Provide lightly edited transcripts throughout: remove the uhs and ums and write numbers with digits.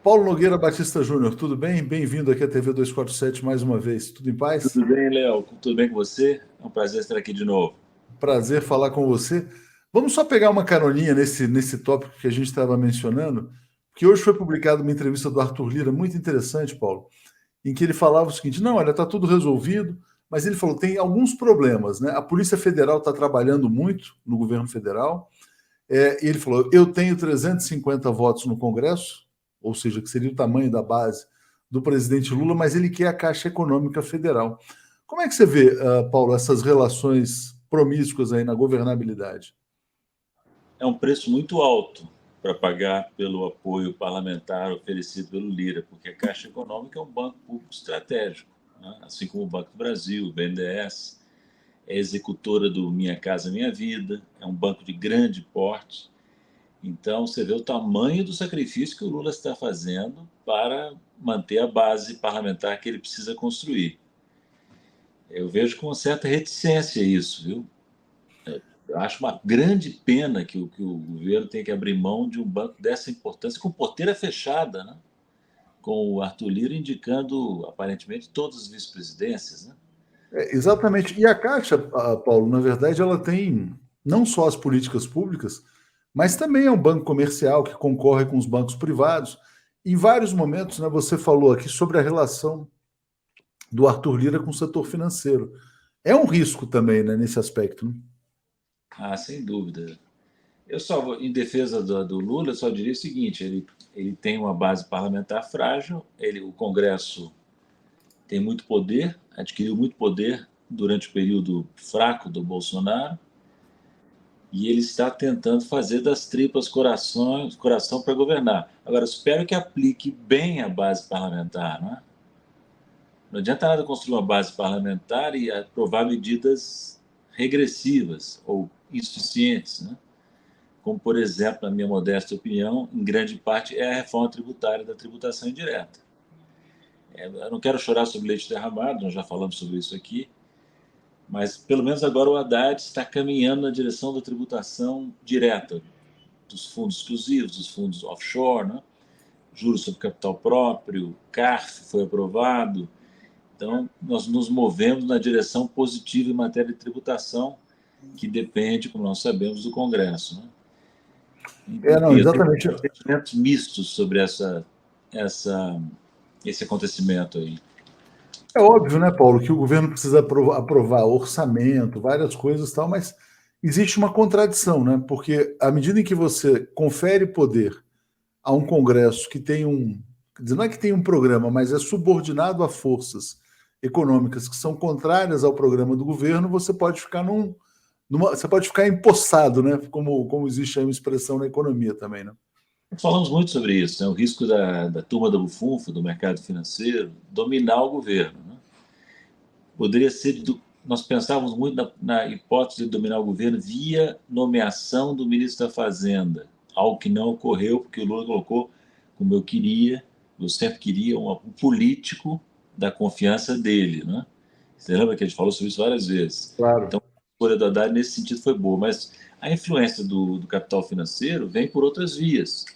Paulo Nogueira Batista Júnior, tudo bem? Bem-vindo aqui à TV 247 mais uma vez. Tudo em paz? Tudo bem, Léo? Tudo bem com você? É um prazer estar aqui de novo. Prazer falar com você. Vamos só pegar uma caroninha nesse tópico que a gente estava mencionando, porque hoje foi publicada uma entrevista do Arthur Lira muito interessante, Paulo, em que ele falava o seguinte: não, olha, está tudo resolvido, mas ele falou tem alguns problemas, né? A Polícia Federal está trabalhando muito no governo federal. E ele falou: eu tenho 350 votos no Congresso, ou seja, que seria o tamanho da base do presidente Lula, mas ele quer a Caixa Econômica Federal. Como é que você vê, Paulo, essas relações promíscuas aí na governabilidade? É um preço muito alto para pagar pelo apoio parlamentar oferecido pelo Lira, porque a Caixa Econômica é um banco público estratégico, né? Assim como o Banco do Brasil, o BNDES, é executora do Minha Casa Minha Vida, é um banco de grande porte. Então, você vê o tamanho do sacrifício que o Lula está fazendo para manter a base parlamentar que ele precisa construir. Eu vejo com certa reticência isso, viu? Eu acho uma grande pena que o governo tenha que abrir mão de um banco dessa importância, com porteira fechada, né? Com o Arthur Lira indicando, aparentemente, todas as vice-presidências. Né? Exatamente. E a Caixa, Paulo, na verdade, ela tem não só as políticas públicas, mas também é um banco comercial que concorre com os bancos privados. Em vários momentos, né, você falou aqui sobre a relação do Arthur Lira com o setor financeiro. É um risco também, né, nesse aspecto, né? Ah, sem dúvida. Eu só, em defesa do Lula, eu só diria o seguinte: ele tem uma base parlamentar frágil, o Congresso tem muito poder, adquiriu muito poder durante o período fraco do Bolsonaro, e ele está tentando fazer das tripas coração para governar. Agora, espero que aplique bem a base parlamentar. Não é? Não adianta nada construir uma base parlamentar e aprovar medidas regressivas ou insuficientes, né? Como, por exemplo, na minha modesta opinião, em grande parte é a reforma tributária da tributação indireta. Eu não quero chorar sobre leite derramado, nós já falamos sobre isso aqui, mas pelo menos agora o Haddad está caminhando na direção da tributação direta, dos fundos exclusivos, dos fundos offshore, né? Juros sobre capital próprio, CARF foi aprovado. Então, nós nos movemos na direção positiva em matéria de tributação, que depende, como nós sabemos, do Congresso. Né? Não, Enfim, eu tenho exatamente. sentimentos mistos sobre esse acontecimento aí. É óbvio, né, Paulo, que o governo precisa aprovar orçamento, várias coisas e tal, mas existe uma contradição, né? Porque à medida em que você confere poder a um Congresso que tem quer dizer, não é que tem um programa, mas é subordinado a forças econômicas que são contrárias ao programa do governo, você pode ficar você pode ficar empossado, né? Como existe aí uma expressão na economia também, né? Falamos muito sobre isso, né? O risco da turma do bufunfa, do mercado financeiro, dominar o governo. Né? Poderia ser, nós pensávamos muito na hipótese de dominar o governo via nomeação do ministro da Fazenda, algo que não ocorreu, porque o Lula colocou, como eu sempre queria, um político da confiança dele. Né? Você lembra que a gente falou sobre isso várias vezes? Claro. Então, a escolha do Haddad nesse sentido foi boa, mas a influência do capital financeiro vem por outras vias.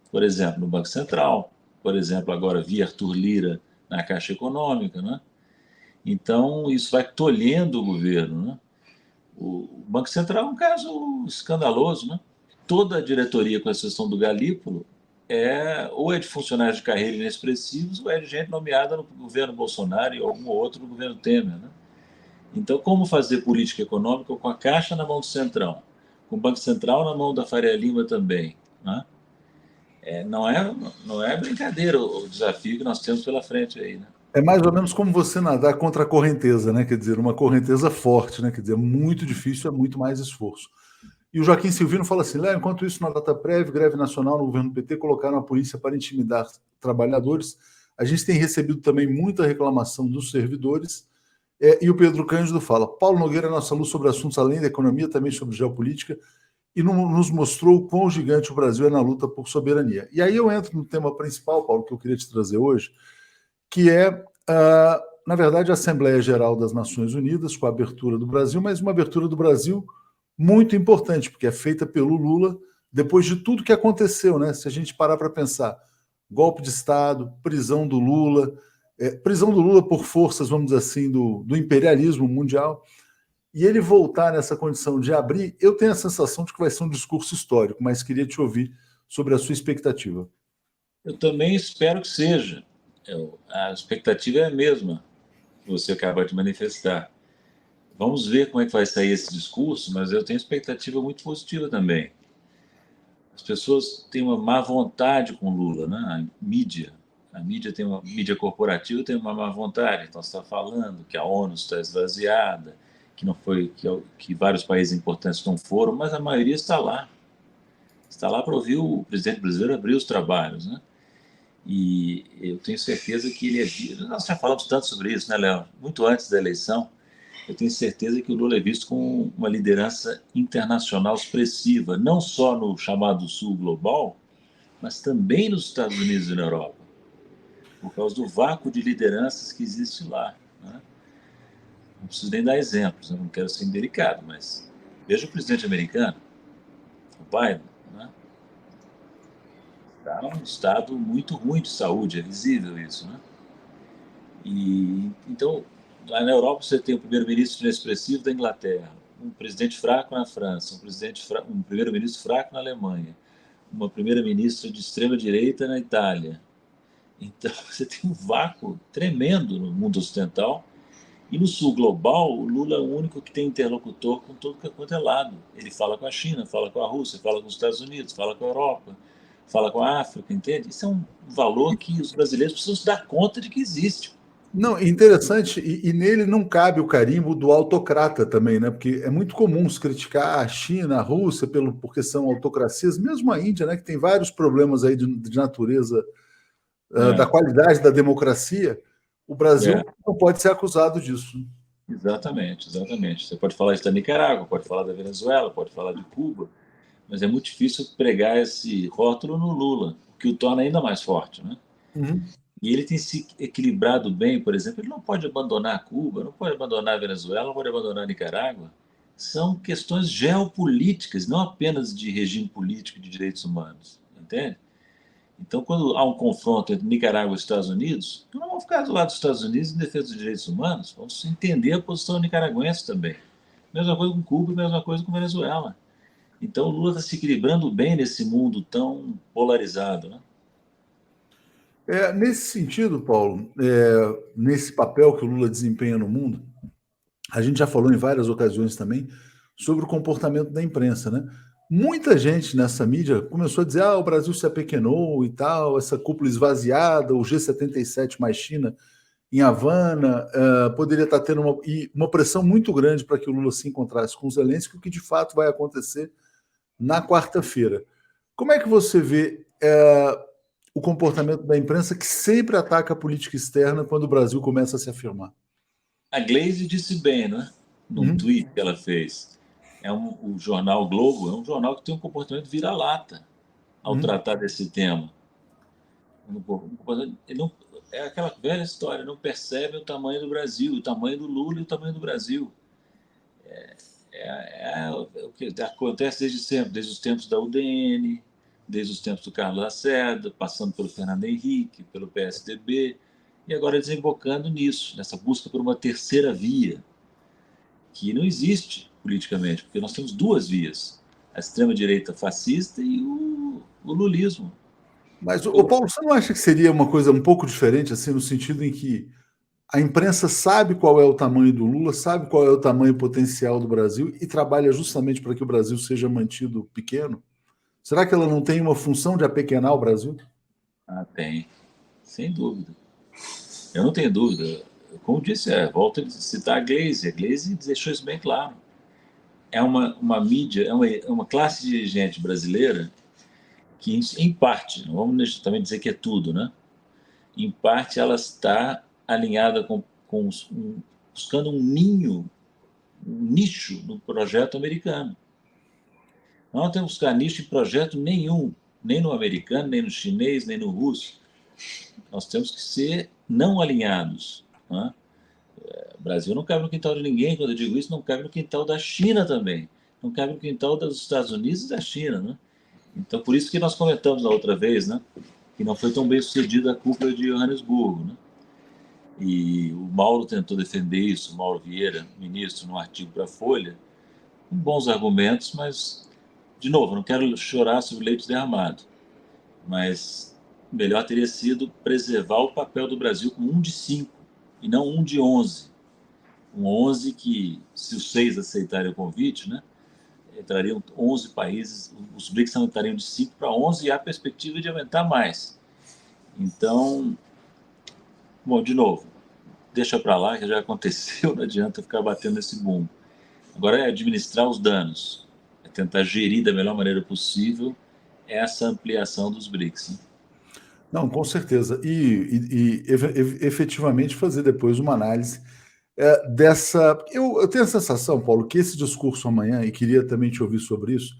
Por exemplo, no Banco Central, por exemplo, agora via Arthur Lira na Caixa Econômica, né? Então, isso vai tolhendo o governo, né? O Banco Central é um caso escandaloso, né? Toda a diretoria, com exceção do Galípolo, ou é de funcionários de carreira inexpressivos ou é de gente nomeada no governo Bolsonaro e algum outro no governo Temer, né? Então, como fazer política econômica com a Caixa na mão do Centrão, com o Banco Central na mão da Faria Lima também, né? Não é brincadeira o desafio que nós temos pela frente aí, né? É mais ou menos como você nadar contra a correnteza, né? Quer dizer, uma correnteza forte, né? Quer dizer, muito difícil, é muito mais esforço. E o Joaquim Silvino fala assim: Léo, enquanto isso, na data prévia, greve nacional no governo PT, colocaram a polícia para intimidar trabalhadores. A gente tem recebido também muita reclamação dos servidores. E o Pedro Cândido fala: Paulo Nogueira é nossa luz sobre assuntos além da economia, também sobre geopolítica, e nos mostrou o quão gigante o Brasil é na luta por soberania. E aí eu entro no tema principal, Paulo, que eu queria te trazer hoje, que é, na verdade, a Assembleia Geral das Nações Unidas, com a abertura do Brasil, mas uma abertura do Brasil muito importante, porque é feita pelo Lula depois de tudo que aconteceu, né? Se a gente parar para pensar, golpe de Estado, prisão do Lula, prisão do Lula por forças, vamos dizer assim, do imperialismo mundial, e ele voltar nessa condição de abrir, eu tenho a sensação de que vai ser um discurso histórico, mas queria te ouvir sobre a sua expectativa. Eu também espero que seja. A expectativa é a mesma que você acaba de manifestar. Vamos ver como é que vai sair esse discurso, mas eu tenho expectativa muito positiva também. As pessoas têm uma má vontade com Lula, né? A mídia tem uma mídia corporativa tem uma má vontade. Então está falando que a ONU está esvaziada, que não foi que vários países importantes não foram, mas a maioria está lá. Está lá para ouvir o presidente brasileiro abrir os trabalhos, né? E eu tenho certeza que ele é. Nós já falamos tanto sobre isso, né, Léo? Muito antes da eleição, eu tenho certeza que o Lula é visto como uma liderança internacional expressiva, não só no chamado Sul Global, mas também nos Estados Unidos e na Europa, por causa do vácuo de lideranças que existe lá, né? Não preciso nem dar exemplos, eu não quero ser indelicado, mas veja o presidente americano, o Biden, né? Está num estado muito ruim de saúde, é visível isso, né? E então, lá na Europa você tem o primeiro-ministro inexpressivo da Inglaterra, um presidente fraco na França, um primeiro-ministro fraco na Alemanha, uma primeira-ministra de extrema direita na Itália. Então você tem um vácuo tremendo no mundo ocidental. E no sul global, o Lula é o único que tem interlocutor com todo quanto é lado. Ele fala com a China, fala com a Rússia, fala com os Estados Unidos, fala com a Europa, fala com a África, entende? Isso é um valor que os brasileiros precisam se dar conta de que existe. Não, interessante, e nele não cabe o carimbo do autocrata também, né? Porque é muito comum se criticar a China, a Rússia, porque são autocracias, mesmo a Índia, né? Que tem vários problemas aí de natureza da É, qualidade da democracia. O é, Brasil não pode ser acusado disso. exatamente, exatamente. Você pode falar isso da Nicarágua, pode falar da Venezuela, pode falar de Cuba, mas é muito difícil pregar esse rótulo no Lula, o que o torna ainda mais forte, né? Uhum. E ele tem se equilibrado bem, por exemplo, ele não pode abandonar Cuba, não pode abandonar a Venezuela, não pode abandonar a Nicarágua. São questões geopolíticas, não apenas de regime político e de direitos humanos, entende? Então, quando há um confronto entre Nicarágua e Estados Unidos, não vamos ficar do lado dos Estados Unidos em defesa dos direitos humanos, vamos entender a posição nicaragüense também. Mesma coisa com Cuba, mesma coisa com Venezuela. Então, o Lula está se equilibrando bem nesse mundo tão polarizado, né? Nesse sentido, Paulo, nesse papel que o Lula desempenha no mundo, a gente já falou em várias ocasiões também sobre o comportamento da imprensa, né? Muita gente nessa mídia começou a dizer: o Brasil se apequenou e tal, essa cúpula esvaziada, o G77 mais China em Havana, poderia estar tendo uma pressão muito grande para que o Lula se encontrasse com o Zelensky, o que de fato vai acontecer na quarta-feira. Como é que você vê o comportamento da imprensa que sempre ataca a política externa quando o Brasil começa a se afirmar? A Glaze disse bem, né? Num Uhum, tweet que ela fez. O jornal Globo é um jornal que tem um comportamento vira-lata ao uhum. tratar desse tema. Ele não, é aquela velha história, não percebe o tamanho do Brasil, o tamanho do Lula e o tamanho do Brasil. É o que acontece desde sempre, desde os tempos da UDN, desde os tempos do Carlos Lacerda, passando pelo Fernando Henrique, pelo PSDB, e agora desembocando nisso, nessa busca por uma terceira via, que não existe politicamente, porque nós temos duas vias: a extrema-direita fascista e o lulismo. Mas, Paulo, você não acha que seria uma coisa um pouco diferente, assim, no sentido em que a imprensa sabe qual é o tamanho do Lula, sabe qual é o tamanho potencial do Brasil e trabalha justamente para que o Brasil seja mantido pequeno? Será que ela não tem uma função de apequenar o Brasil? Ah, tem, sem dúvida. Eu não tenho dúvida. Como disse, volto a citar a Glaze deixou isso bem claro. É uma mídia, uma classe dirigente brasileira que, em parte, não vamos também dizer que é tudo, né? Em parte, ela está alinhada buscando um ninho, um nicho no projeto americano. Nós não temos que buscar nicho em projeto nenhum, nem no americano, nem no chinês, nem no russo. Nós temos que ser não alinhados, né? O Brasil não cabe no quintal de ninguém, quando eu digo isso, não cabe no quintal da China também. Não cabe no quintal dos Estados Unidos e da China, né? Então, por isso que nós comentamos na outra vez, né? que não foi tão bem sucedida a cúpula de Joanesburgo, né? E o Mauro tentou defender isso, o Mauro Vieira, ministro, num artigo para a Folha, com bons argumentos, mas, de novo, não quero chorar sobre leite derramado, mas melhor teria sido preservar o papel do Brasil como um de 5 e não um de 11. Um 11 que, se os 6 aceitarem o convite, né, entrariam 11 países, os BRICS aumentariam de 5 para 11 e há perspectiva de aumentar mais. Então, bom, de novo, deixa para lá, que já aconteceu, não adianta ficar batendo nesse bumbo. Agora é administrar os danos, é tentar gerir da melhor maneira possível essa ampliação dos BRICS. Né? Não, com certeza. Efetivamente fazer depois uma análise dessa. Eu tenho a sensação, Paulo, que esse discurso amanhã, e queria também te ouvir sobre isso,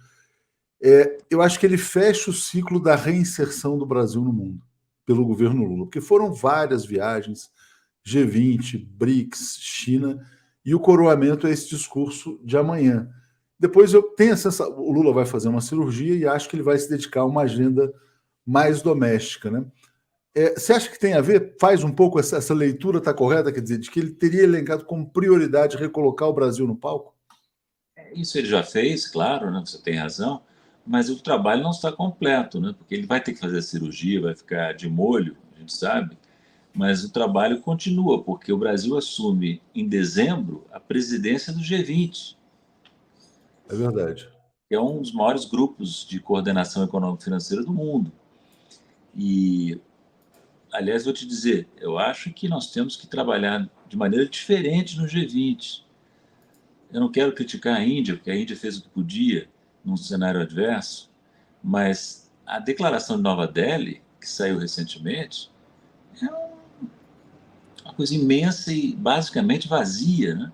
eu acho que ele fecha o ciclo da reinserção do Brasil no mundo, pelo governo Lula, porque foram várias viagens, G20, BRICS, China, e o coroamento é esse discurso de amanhã. Depois eu tenho a sensação, o Lula vai fazer uma cirurgia e acho que ele vai se dedicar a uma agenda mais doméstica, né? Você acha que tem a ver? Faz um pouco essa leitura, está correta? Quer dizer, de que ele teria elencado como prioridade recolocar o Brasil no palco? Isso ele já fez, claro, né? Você tem razão, mas o trabalho não está completo, né? Porque ele vai ter que fazer a cirurgia, vai ficar de molho, a gente sabe, mas o trabalho continua, porque o Brasil assume em dezembro a presidência do G20. É verdade. Que é um dos maiores grupos de coordenação econômico-financeira do mundo. E, aliás, vou te dizer, eu acho que nós temos que trabalhar de maneira diferente no G20. Eu não quero criticar a Índia, porque a Índia fez o que podia num cenário adverso, mas a declaração de Nova Delhi, que saiu recentemente, é uma coisa imensa e basicamente vazia, né?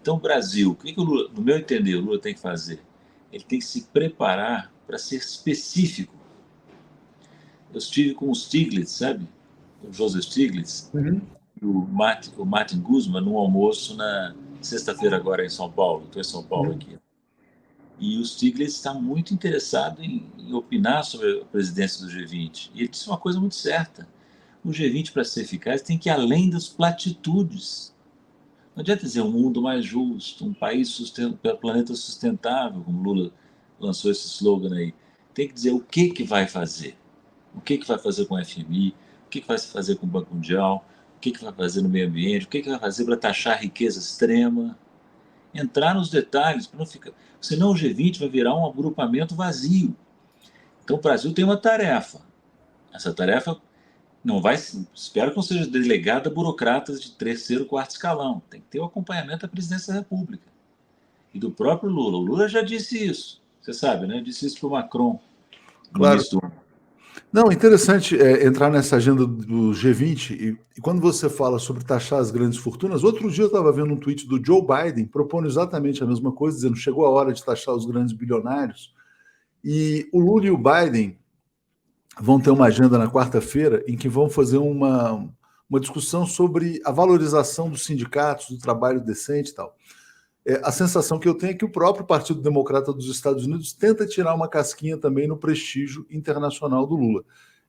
Então, o Brasil, o que o Lula, no meu entender, o Lula tem que fazer? Ele tem que se preparar para ser específico. Eu estive com o Stiglitz, sabe? O Joseph Stiglitz, e o Martin Guzman, num almoço na sexta-feira agora em São Paulo. Estou em São Paulo aqui. E o Stiglitz está muito interessado em opinar sobre a presidência do G20. E ele disse uma coisa muito certa. O G20, para ser eficaz, tem que ir além das platitudes. Não adianta dizer um mundo mais justo, um país planeta sustentável, como Lula lançou esse slogan aí. Tem que dizer o que vai fazer. O que vai fazer com o FMI, o que vai fazer com o Banco Mundial, o que vai fazer no meio ambiente, o que vai fazer para taxar a riqueza extrema. Entrar nos detalhes, para não ficar. Senão o G20 vai virar um agrupamento vazio. Então o Brasil tem uma tarefa. Essa tarefa não vai, espero que não seja delegada a burocratas de terceiro, quarto escalão. Tem que ter o acompanhamento da presidência da República e do próprio Lula. O Lula já disse isso, você sabe, né? Disse isso para o Macron no Claro. início do ano. Não, interessante entrar nessa agenda do G20 e quando você fala sobre taxar as grandes fortunas, outro dia eu estava vendo um tweet do Joe Biden propondo exatamente a mesma coisa, dizendo chegou a hora de taxar os grandes bilionários. E o Lula e o Biden vão ter uma agenda na quarta-feira em que vão fazer uma discussão sobre a valorização dos sindicatos, do trabalho decente e tal. A sensação que eu tenho é que o próprio Partido Democrata dos Estados Unidos tenta tirar uma casquinha também no prestígio internacional do Lula.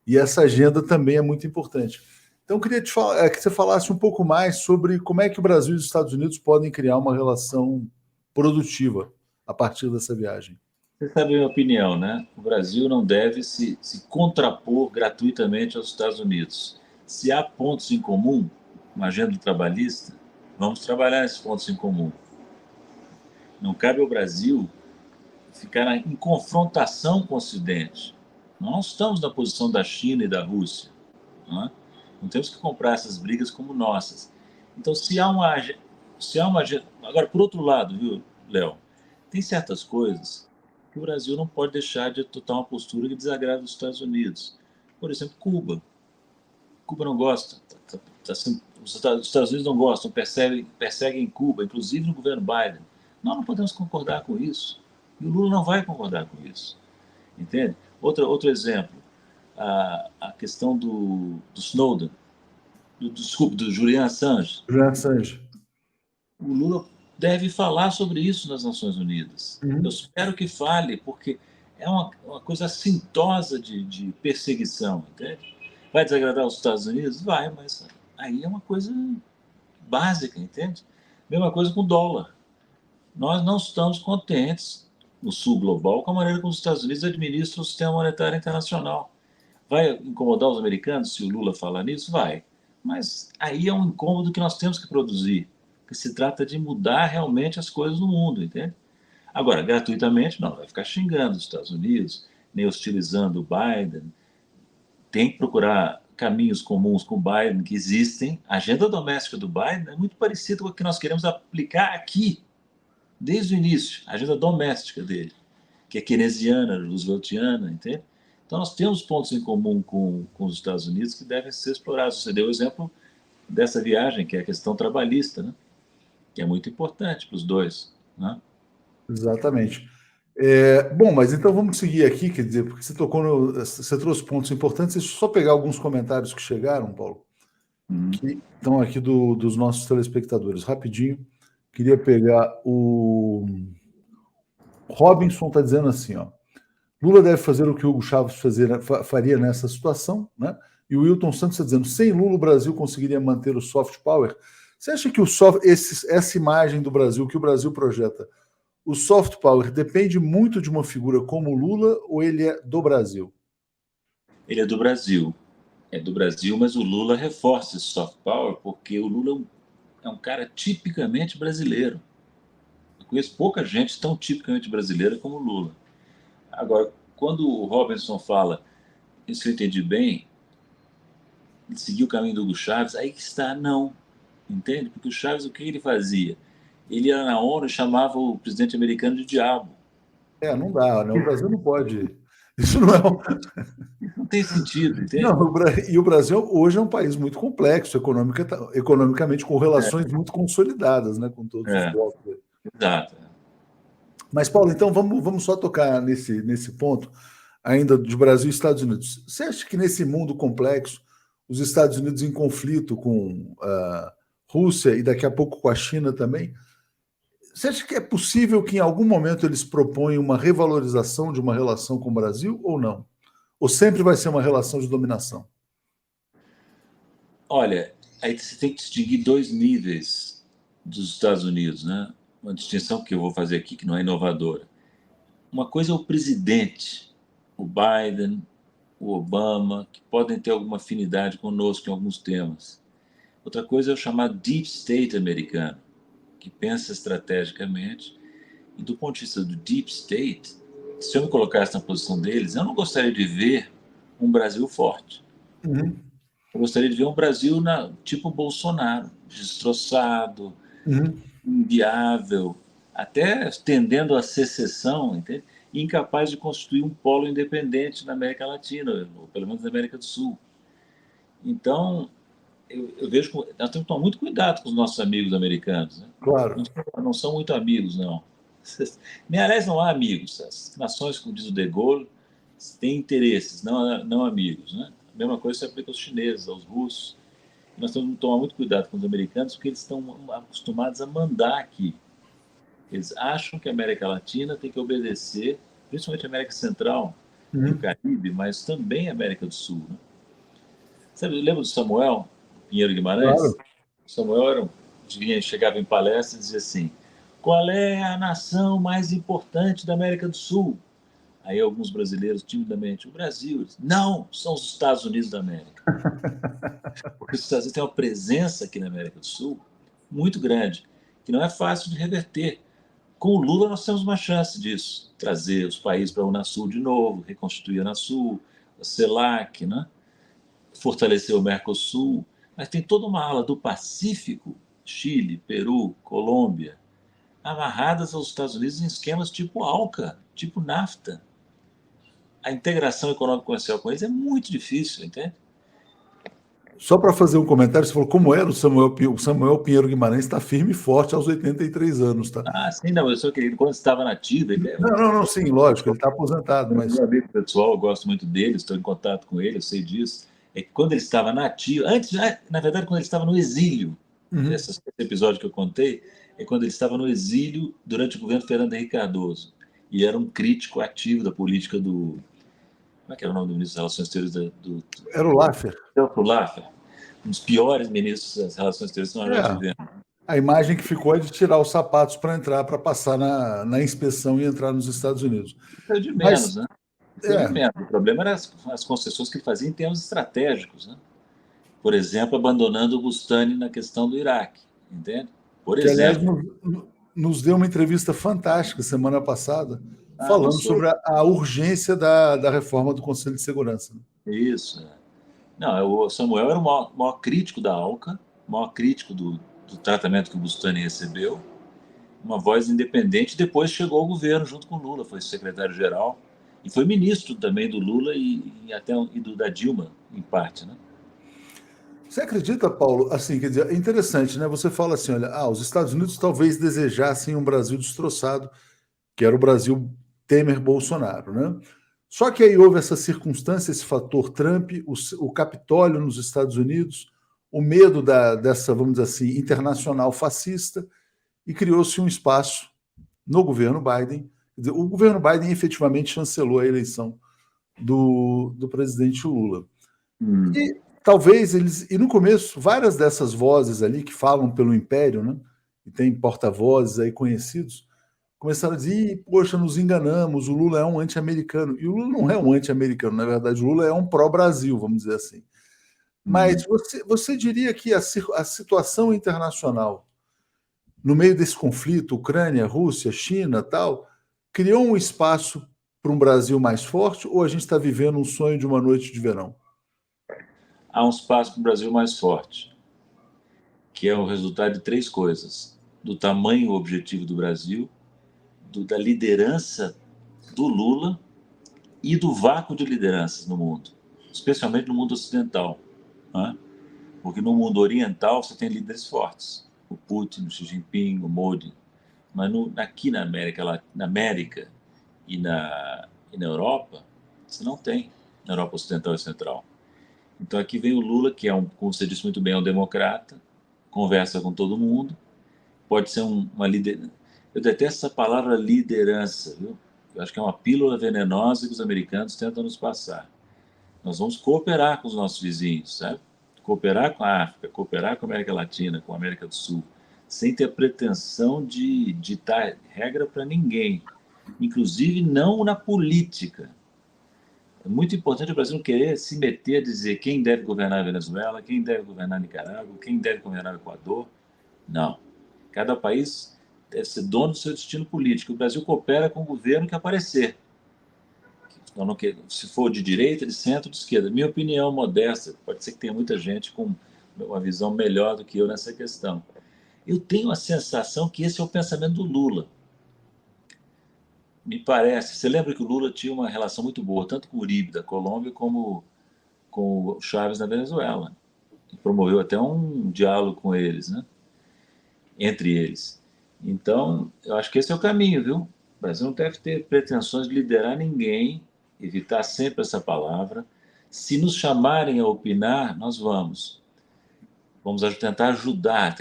E essa agenda também é muito importante. Então, eu queria que você falasse um pouco mais sobre como é que o Brasil e os Estados Unidos podem criar uma relação produtiva a partir dessa viagem. Você sabe a minha opinião, né? O Brasil não deve se contrapor gratuitamente aos Estados Unidos. Se há pontos em comum, uma agenda trabalhista, vamos trabalhar esses pontos em comum. Não cabe ao Brasil ficar em confrontação com o Ocidente. Nós não estamos na posição da China e da Rússia. Não é? Não temos que comprar essas brigas como nossas. Então, se há uma... Agora, por outro lado, viu, Léo? Tem certas coisas que o Brasil não pode deixar de adotar uma postura que desagrada os Estados Unidos. Por exemplo, Cuba. Cuba não gosta. Os Estados Unidos não gostam, perseguem Cuba, inclusive no governo Biden. Nós não podemos concordar com isso. E o Lula não vai concordar com isso. Entende? Outro exemplo, a questão do Snowden, do Julian Assange. Julian Assange. O Lula deve falar sobre isso nas Nações Unidas. Eu espero que fale, porque é uma coisa assintosa de perseguição, entende? Vai desagradar os Estados Unidos? Vai, mas aí é uma coisa básica, entende? Mesma coisa com o dólar. Nós não estamos contentes, no sul global, com a maneira como os Estados Unidos administram o sistema monetário internacional. Vai incomodar os americanos se o Lula falar nisso? Vai. Mas aí é um incômodo que nós temos que produzir, que se trata de mudar realmente as coisas no mundo, entende? Agora, gratuitamente, não, vai ficar xingando os Estados Unidos, nem hostilizando o Biden. Tem que procurar caminhos comuns com o Biden que existem. A agenda doméstica do Biden é muito parecida com a que nós queremos aplicar aqui, desde o início, a agenda doméstica dele, que é keynesiana, rooseveltiana, entende? Então, nós temos pontos em comum com os Estados Unidos que devem ser explorados. Você deu o exemplo dessa viagem, que é a questão trabalhista, né? Que é muito importante para os dois, né? Exatamente. Bom, mas então vamos seguir aqui, quer dizer, porque você trouxe pontos importantes. Deixa eu só pegar alguns comentários que chegaram, Paulo, que estão aqui dos nossos telespectadores. Rapidinho, queria pegar o Robinson está dizendo assim, ó. Lula deve fazer o que Hugo Chávez faria nessa situação, né? E o Wilton Santos está dizendo, sem Lula o Brasil conseguiria manter o soft power. Você acha que essa imagem do Brasil, que o Brasil projeta, o soft power depende muito de uma figura como o Lula ou ele é do Brasil? Ele é do Brasil. É do Brasil, mas o Lula reforça esse soft power porque o Lula é um cara tipicamente brasileiro. Eu conheço pouca gente tão tipicamente brasileira como o Lula. Agora, quando o Robinson fala, isso eu entendi bem, ele seguiu o caminho do Hugo Chávez, aí que está, não. Entende? Porque o Chávez, o que ele fazia? Ele ia na ONU e chamava o presidente americano de diabo. Não dá, né? O Brasil não pode. Isso não é. Não tem sentido, entende? Não, e o Brasil hoje é um país muito complexo, economicamente, com relações muito consolidadas, né, com todos os blocos. Exato. Mas, Paulo, então vamos só tocar nesse ponto, ainda de Brasil e Estados Unidos. Você acha que nesse mundo complexo, os Estados Unidos em conflito com a Rússia e daqui a pouco com a China também, você acha que é possível que em algum momento eles proponham uma revalorização de uma relação com o Brasil ou não? Ou sempre vai ser uma relação de dominação? Olha, aí você tem que distinguir dois níveis dos Estados Unidos, né? Uma distinção que eu vou fazer aqui, que não é inovadora. Uma coisa é o presidente, o Biden, o Obama, que podem ter alguma afinidade conosco em alguns temas. Outra coisa é o chamado Deep State americano, que pensa estrategicamente. E do ponto de vista do Deep State, se eu me colocasse na posição deles, eu não gostaria de ver um Brasil forte. Uhum. Eu gostaria de ver um Brasil tipo Bolsonaro, destroçado, inviável, até tendendo à secessão, entende? E incapaz de constituir um polo independente na América Latina, ou pelo menos na América do Sul. Então, eu vejo que nós temos que tomar muito cuidado com os nossos amigos americanos. Né? Claro. Não são muito amigos, não. Nem, aliás, não há amigos. As nações, como diz o De Gaulle, têm interesses, não amigos. Né? A mesma coisa se aplica aos chineses, aos russos. Nós temos que tomar muito cuidado com os americanos, porque eles estão acostumados a mandar aqui. Eles acham que a América Latina tem que obedecer, principalmente a América Central e o Caribe, mas também a América do Sul. Né? Sabe, lembra do Samuel Pinheiro Guimarães? Claro. Samuel chegava em palestra e dizia assim: qual é a nação mais importante da América do Sul? Aí alguns brasileiros, timidamente, o Brasil. Não, são os Estados Unidos da América. Porque os Estados Unidos têm uma presença aqui na América do Sul muito grande, que não é fácil de reverter. Com o Lula nós temos uma chance disso, trazer os países para a Unasul de novo, reconstituir a Unasul, a CELAC, né? Fortalecer o Mercosul, mas tem toda uma ala do Pacífico, Chile, Peru, Colômbia, amarradas aos Estados Unidos em esquemas tipo ALCA, tipo NAFTA. A integração econômico-comercial com eles é muito difícil, entende? Só para fazer um comentário, você falou como era o Samuel Pinheiro Guimarães está firme e forte aos 83 anos, tá? Ah, sim, não, eu sou querido. Quando estava nativo, ele é Não, sim, lógico, ele está aposentado, mas... meu amigo pessoal, eu gosto muito dele, estou em contato com ele, eu sei disso. É que quando ele estava nativo, antes, na verdade, quando ele estava no exílio, esse episódio que eu contei, é quando ele estava no exílio durante o governo Fernando Henrique Cardoso. E era um crítico ativo da política Como é que era o nome do ministro das Relações Exteriores Era o Laffer. Celso Laffer, um dos piores ministros das Relações Exteriores que nós já tivemos. A imagem que ficou é de tirar os sapatos para entrar, para passar na inspeção e entrar nos Estados Unidos. Isso é de menos, né? Isso é de É, menos. O problema eram as concessões que ele fazia em termos estratégicos, né? Por exemplo, abandonando o Bustani na questão do Iraque, entende? Por que, aliás, exemplo. nos deu uma entrevista fantástica semana passada, Não falando sou. sobre a urgência da reforma do Conselho de Segurança. Isso. Não, o Samuel era o maior crítico da ALCA, o maior crítico do tratamento que o Bustani recebeu, uma voz independente. Depois chegou ao governo junto com o Lula, foi secretário-geral e foi ministro também do Lula e até da Dilma, em parte, né? Você acredita, Paulo? Assim, quer dizer, é interessante, né? Você fala assim, olha, os Estados Unidos talvez desejassem um Brasil destroçado, que era o Brasil Temer-Bolsonaro, né? Só que aí houve essa circunstância, esse fator Trump, o Capitólio nos Estados Unidos, o medo dessa, vamos dizer assim, internacional fascista, e criou-se um espaço no governo Biden. Quer dizer, o governo Biden efetivamente chancelou a eleição do presidente Lula. E talvez eles. E no começo, várias dessas vozes ali que falam pelo Império, né? E tem porta-vozes aí conhecidos, começaram a dizer: poxa, nos enganamos, o Lula é um anti-americano. E o Lula não é um anti-americano, na verdade, o Lula é um pró-Brasil, vamos dizer assim. Mas você diria que a situação internacional, no meio desse conflito, Ucrânia, Rússia, China, tal, criou um espaço para um Brasil mais forte, ou a gente está vivendo um sonho de uma noite de verão? Há um espaço para o Brasil mais forte, que é o resultado de três coisas: do tamanho objetivo do Brasil, da liderança do Lula e do vácuo de lideranças no mundo, especialmente no mundo ocidental, né? Porque no mundo oriental você tem líderes fortes, o Putin, o Xi Jinping, o Modi, mas aqui na América e na Europa, você não tem, na Europa Ocidental e Central. Então aqui vem o Lula, que é como você disse muito bem, é um democrata, conversa com todo mundo, pode ser uma liderança. Eu detesto essa palavra liderança, viu? Eu acho que é uma pílula venenosa que os americanos tentam nos passar. Nós vamos cooperar com os nossos vizinhos, sabe? Cooperar com a África, cooperar com a América Latina, com a América do Sul, sem ter a pretensão de ditar regra para ninguém, inclusive não na política. É muito importante o Brasil não querer se meter a dizer quem deve governar a Venezuela, quem deve governar a Nicarágua, quem deve governar o Equador. Não. Cada país deve ser dono do seu destino político. O Brasil coopera com o governo que aparecer. Não, se for de direita, de centro, de esquerda. Minha opinião modesta, pode ser que tenha muita gente com uma visão melhor do que eu nessa questão. Eu tenho a sensação que esse é o pensamento do Lula. Me parece. Você lembra que o Lula tinha uma relação muito boa, tanto com o Uribe da Colômbia, como com o Chávez na Venezuela. E promoveu até um diálogo com eles, né? Entre eles. Então, eu acho que esse é o caminho, viu? O Brasil não deve ter pretensões de liderar ninguém, evitar sempre essa palavra. Se nos chamarem a opinar, nós vamos. Vamos tentar ajudar.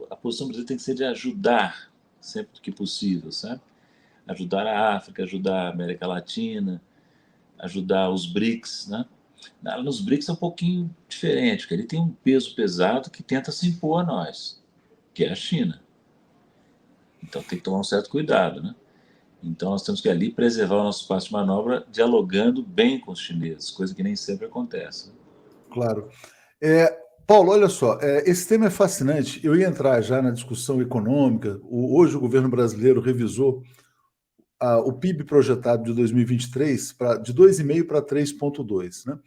A posição do Brasil tem que ser de ajudar, sempre que possível, sabe? Ajudar a África, ajudar a América Latina, ajudar os BRICS, né? Nos BRICS é um pouquinho diferente, porque ele tem um peso pesado que tenta se impor a nós, que é a China. Então tem que tomar um certo cuidado, né? Então nós temos que ali preservar o nosso espaço de manobra dialogando bem com os chineses, coisa que nem sempre acontece. Claro. Paulo, olha só, esse tema é fascinante. Eu ia entrar já na discussão econômica. Hoje o governo brasileiro revisou o PIB projetado de 2023 de 2,5 para 3,2, né?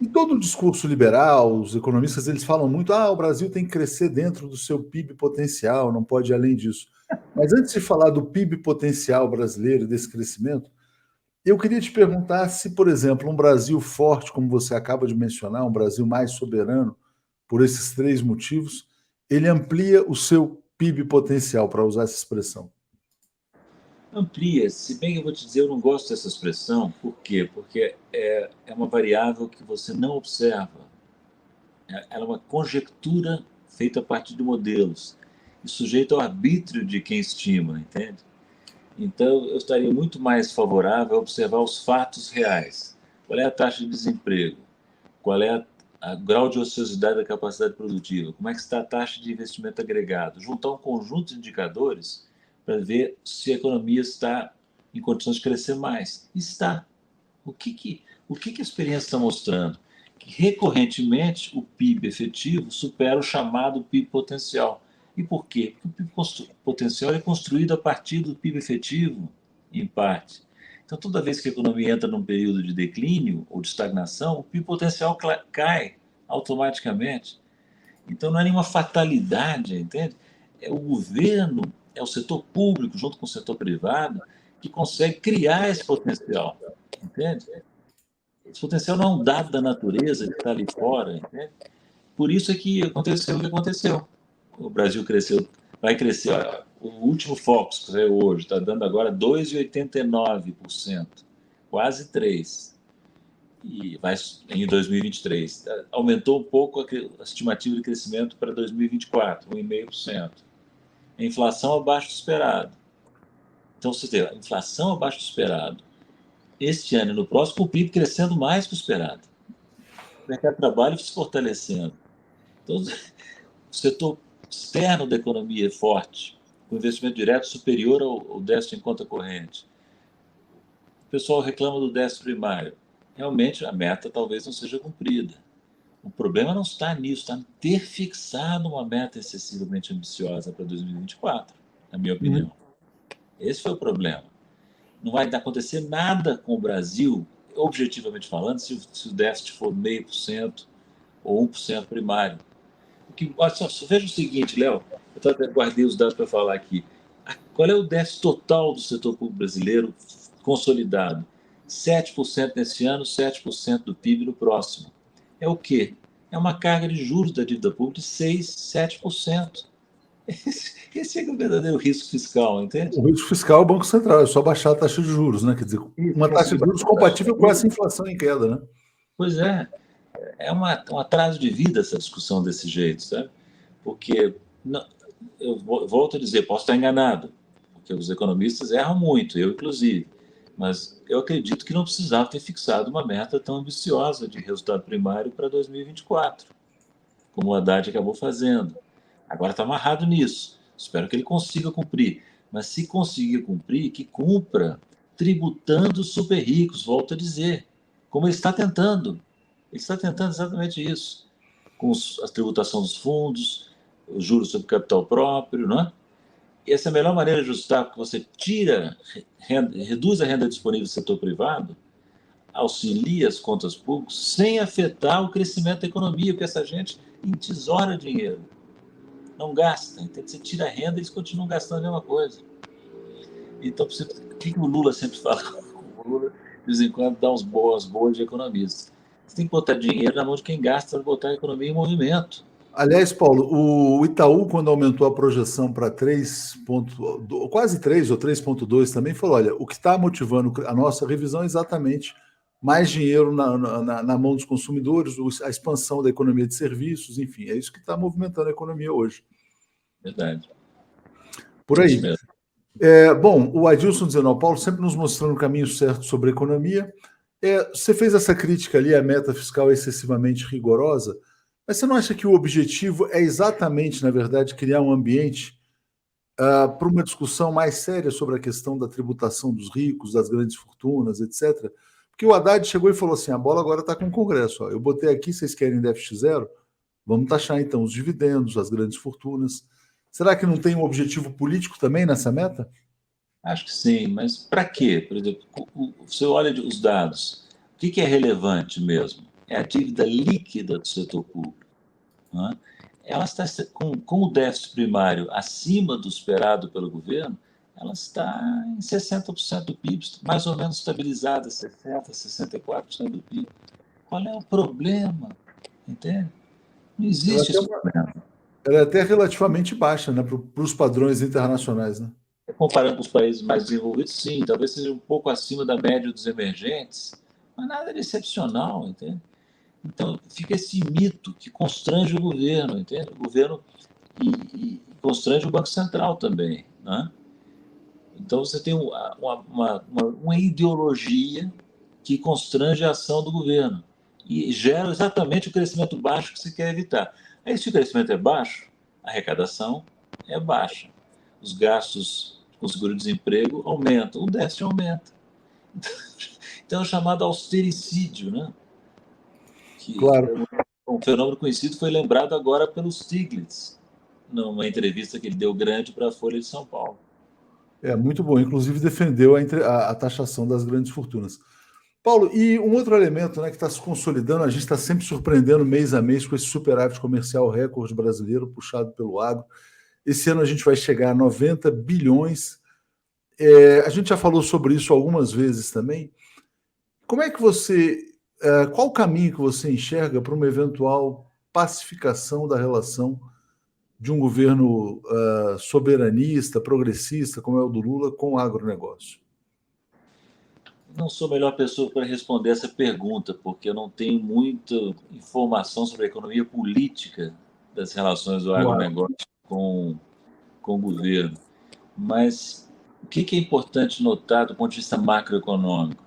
Em todo o discurso liberal, os economistas eles falam muito: o Brasil tem que crescer dentro do seu PIB potencial, não pode ir além disso. Mas antes de falar do PIB potencial brasileiro e desse crescimento, eu queria te perguntar se, por exemplo, um Brasil forte, como você acaba de mencionar, um Brasil mais soberano, por esses três motivos, ele amplia o seu PIB potencial, para usar essa expressão. Amplia, se bem que eu vou te dizer, eu não gosto dessa expressão. Por quê? Porque é uma variável que você não observa. Ela é uma conjectura feita a partir de modelos e sujeita ao arbítrio de quem estima, entende? Então, eu estaria muito mais favorável a observar os fatos reais. qual é a taxa de desemprego, qual é o grau de ociosidade da capacidade produtiva, como é que está a taxa de investimento agregado, juntar um conjunto de indicadores para ver se a economia está em condições de crescer mais. Está. O que a experiência está mostrando? Que recorrentemente o PIB efetivo supera o chamado PIB potencial. E por quê? Porque o PIB potencial é construído a partir do PIB efetivo, em parte. Então, toda vez que a economia entra num período de declínio ou de estagnação, o PIB potencial cai automaticamente. Então, não é nenhuma fatalidade, entende? É o governo, é o setor público, junto com o setor privado, que consegue criar esse potencial, entende? Esse potencial não é um dado da natureza que está ali fora, entende? Por isso é que aconteceu o que aconteceu. O Brasil cresceu, vai crescer. Olha, o último Focus que saiu hoje está dando agora 2,89%, quase 3%. E vai em 2023. Aumentou um pouco a estimativa de crescimento para 2024, 1,5%. A inflação abaixo do esperado. Então, você tem a inflação abaixo do esperado. Este ano e no próximo, o PIB crescendo mais que o esperado. O mercado de trabalho se fortalecendo. Então, o setor externo da economia é forte, com investimento direto superior ao déficit em conta corrente. O pessoal reclama do déficit primário. Realmente, a meta talvez não seja cumprida. O problema não está nisso, está em ter fixado uma meta excessivamente ambiciosa para 2024, na minha opinião. Esse foi o problema. Não vai acontecer nada com o Brasil, objetivamente falando, se o déficit for 0,5% ou 1% primário. Veja o seguinte, Léo, eu até guardei os dados para falar aqui. Qual é o déficit total do setor público brasileiro consolidado? 7% nesse ano, 7% do PIB no próximo. É o quê? É uma carga de juros da dívida pública de 6%, 7%. Esse é o verdadeiro risco fiscal, entende? O risco fiscal é o Banco Central, é só baixar a taxa de juros, né? Quer dizer, uma taxa de juros compatível com essa inflação em queda, né? Pois é. É um atraso de vida essa discussão desse jeito, sabe? Porque, não, eu volto a dizer, posso estar enganado, porque os economistas erram muito, eu inclusive, mas eu acredito que não precisava ter fixado uma meta tão ambiciosa de resultado primário para 2024, como o Haddad acabou fazendo. Agora está amarrado nisso, espero que ele consiga cumprir, mas se conseguir cumprir, que cumpra tributando os super ricos, volto a dizer, como ele está tentando. Ele está tentando exatamente isso, com a tributação dos fundos, os juros sobre capital próprio, não é? E essa é a melhor maneira de ajustar, porque você reduz a renda disponível do setor privado, auxilia as contas públicas, sem afetar o crescimento da economia, porque essa gente entesoura dinheiro, não gasta. Então, você tira a renda e eles continuam gastando a mesma coisa. Então, o que o Lula sempre fala? O Lula, de vez em quando, dá uns boas de economista. Você tem que botar dinheiro na mão de quem gasta para botar a economia em movimento. Aliás, Paulo, o Itaú, quando aumentou a projeção para 3, quase 3 ou 3,2 também, falou: olha, o que está motivando a nossa revisão é exatamente mais dinheiro na mão dos consumidores, a expansão da economia de serviços, enfim, é isso que está movimentando a economia hoje. Verdade. Por aí. Bom, o Adilson dizendo ao Paulo, sempre nos mostrando o caminho certo sobre a economia. Você fez essa crítica ali, a meta fiscal é excessivamente rigorosa, mas você não acha que o objetivo é exatamente, na verdade, criar um ambiente para uma discussão mais séria sobre a questão da tributação dos ricos, das grandes fortunas, etc.? Porque o Haddad chegou e falou assim, a bola agora está com o Congresso. Ó, eu botei aqui, vocês querem déficit zero? Vamos taxar, então, os dividendos, as grandes fortunas. Será que não tem um objetivo político também nessa meta? Acho que sim, mas para quê? Por exemplo, você olha os dados, o que é relevante mesmo? É a dívida líquida do setor público. Não é? Ela está com o déficit primário acima do esperado pelo governo, ela está em 60% do PIB, mais ou menos estabilizada, 60%, 64% do PIB. Qual é o problema? Entende? Não existe esse problema. Ela é até relativamente baixa, né, para os padrões internacionais, né? Comparando com os países mais desenvolvidos, sim, talvez seja um pouco acima da média dos emergentes, mas nada de excepcional, entende? Então, fica esse mito que constrange o governo, entende? O governo e constrange o Banco Central também, né? Então, você tem uma ideologia que constrange a ação do governo e gera exatamente o crescimento baixo que se quer evitar. Aí, se o crescimento é baixo, a arrecadação é baixa. Os gastos com seguro-desemprego aumentam, o déficit aumenta. Então, é o chamado austericídio, né? Que Claro. é um fenômeno conhecido, foi lembrado agora pelo Stiglitz, numa entrevista que ele deu grande para a Folha de São Paulo. É muito bom. Inclusive, defendeu a taxação das grandes fortunas. Paulo, e um outro elemento, né, que está se consolidando, a gente está sempre surpreendendo mês a mês com esse superávit comercial recorde brasileiro puxado pelo agro. Esse ano a gente vai chegar a 90 bilhões. A gente já falou sobre isso algumas vezes também. Como é que qual o caminho que você enxerga para uma eventual pacificação da relação de um governo soberanista, progressista, como é o do Lula, com o agronegócio? Não sou a melhor pessoa para responder essa pergunta, porque eu não tenho muita informação sobre a economia política das relações do agronegócio com o governo. Mas o que é importante notar do ponto de vista macroeconômico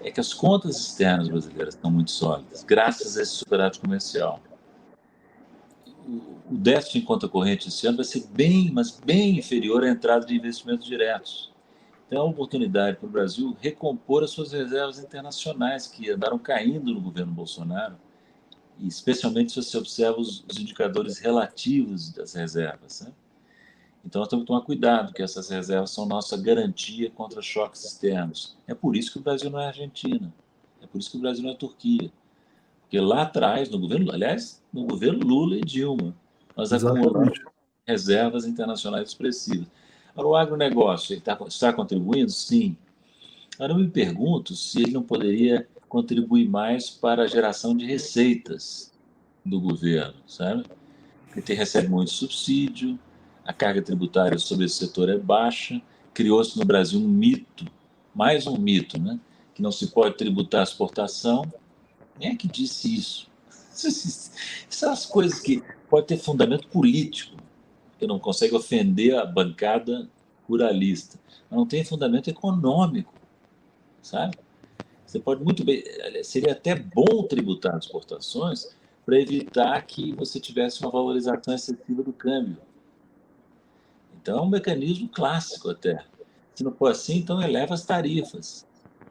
é que as contas externas brasileiras estão muito sólidas, graças a esse superávit comercial. O déficit em conta corrente esse ano vai ser mas bem inferior à entrada de investimentos diretos. Então, é uma oportunidade para o Brasil recompor as suas reservas internacionais, que andaram caindo no governo Bolsonaro, e especialmente se você observa os indicadores relativos das reservas, né? Então, nós temos que tomar cuidado, que essas reservas são nossa garantia contra choques externos. É por isso que o Brasil não é Argentina, é por isso que o Brasil não é Turquia. Porque lá atrás, no governo Lula e Dilma, nós acumulamos reservas internacionais expressivas. Agora, o agronegócio está contribuindo? Sim. Agora, eu me pergunto se ele não poderia contribuir mais para a geração de receitas do governo, sabe? Porque recebe muito subsídio, a carga tributária sobre esse setor é baixa, criou-se no Brasil um mito, mais um mito, né? Que não se pode tributar a exportação. Quem é que disse isso? São as coisas que podem ter fundamento político, que não consegue ofender a bancada ruralista, mas não tem fundamento econômico, sabe? Você pode muito bem, seria até bom tributar as exportações para evitar que você tivesse uma valorização excessiva do câmbio. Então é um mecanismo clássico até. Se não for assim, então eleva as tarifas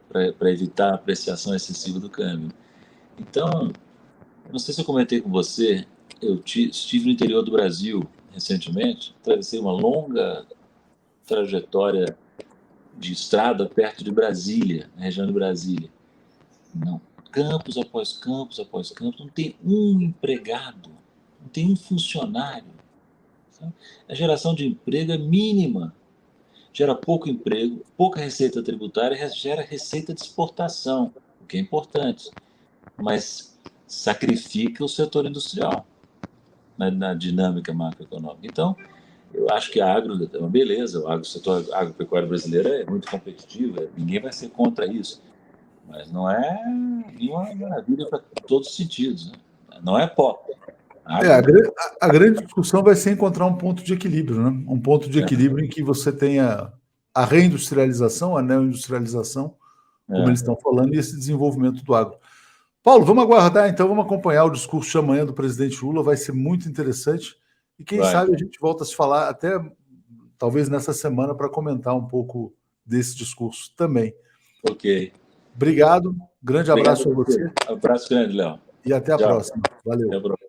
para evitar a apreciação excessiva do câmbio. Então, não sei se eu comentei com você, eu estive no interior do Brasil recentemente, atravessei uma longa trajetória de estrada perto de Brasília, na região de Brasília. Não, campos após campos após campos, não tem um empregado, não tem um funcionário. Sabe? A geração de emprego é mínima, gera pouco emprego, pouca receita tributária, gera receita de exportação, o que é importante, mas sacrifica o setor industrial na dinâmica macroeconômica. Então, eu acho que a agro é uma beleza, o setor agropecuário brasileiro é muito competitivo, ninguém vai ser contra isso, mas não é nenhuma maravilha para todos os sentidos, né? Não é pó. A grande discussão vai ser encontrar um ponto de equilíbrio, né? Um ponto de equilíbrio em que você tenha a reindustrialização, a neoindustrialização, como eles estão falando, e esse desenvolvimento do agro. Paulo, vamos aguardar, então, vamos acompanhar o discurso de amanhã do presidente Lula, vai ser muito interessante, e quem sabe a gente volta a se falar até talvez nessa semana para comentar um pouco desse discurso também. Ok. Obrigado, grande abraço a você. Abraço grande, Léo. E até a próxima. Valeu. Até a próxima.